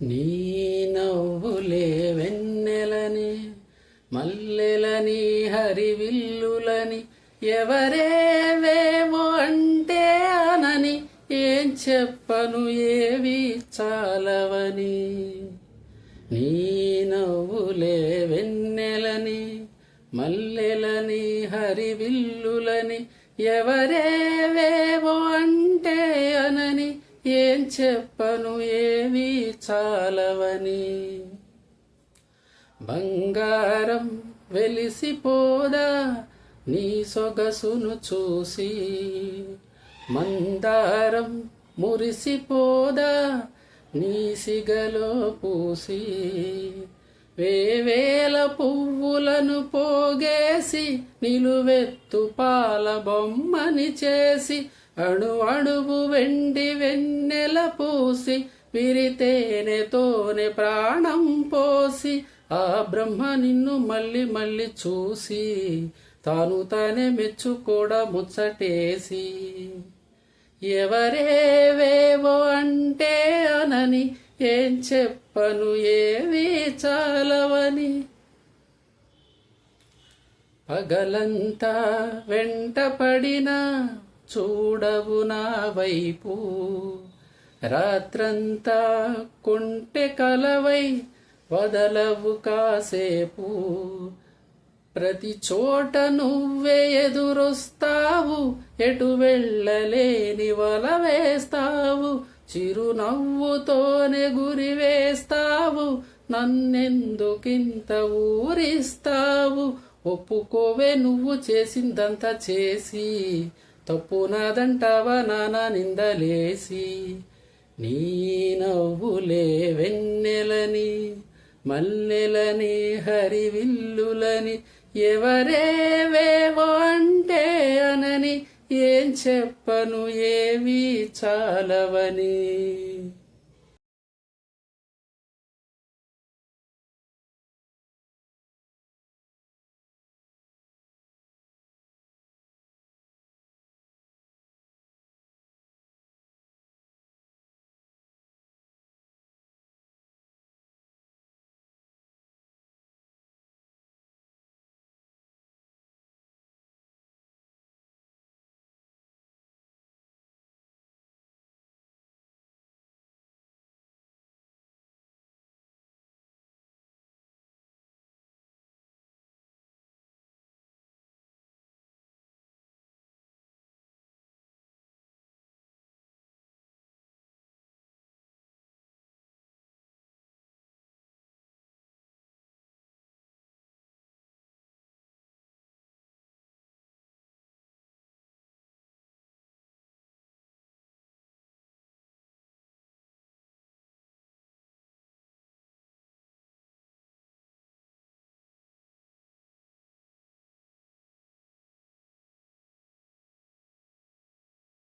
నీ నవ్వులే వెన్నెలని మల్లెలని హరివిల్లులని ఎవరేవేమో అంటే అనని ఏం చెప్పను ఏవి చాలవని. నీ నవ్వులే వెన్నెలని మల్లెలని హరివిల్లులని ఎవరేవేవో అంటే అనని ఏం చెప్పను ఏవి చాలవని. బంగారం వెలిసిపోదా నీ సొగసును చూసి, మందారం మురిసిపోదా నీ సిగలో పూసి, వేవేల పువ్వులను పోగేసి నిలువెత్తు పాల బొమ్మని చేసి, అణు అణువు వెండి వెన్నెల పూసి, విరితేనెతోనే ప్రాణం పోసి, ఆ బ్రహ్మ నిన్ను మళ్ళీ మళ్ళీ చూసి తాను తానే మెచ్చుకోడా ముచ్చటేసి, ఎవరేవేవో అంటే అనని ఏం చెప్పను ఏవి చాలవని. పగలంతా వెంట పడినా చూడవు నా వైపు, రాత్రంతా కొంటె కలవై వదలవు కాసేపు, ప్రతి చోట నువ్వే ఎదురొస్తావు, ఎటు వెళ్ళలేని వల వేస్తావు, చిరునవ్వుతోనే గురి వేస్తావు, నన్నెందుకింత ఊరిస్తావు, ఒప్పుకోవే నువ్వు చేసిందంతా చేసి, తప్పు నాదంటావా నానా నిందలేసి. నీ నవ్వులే వెన్నెలని మల్లెలని హరివిల్లులని ఎవరేవేవో అంటే అనని ఏం చెప్పను ఏవి చాలవని.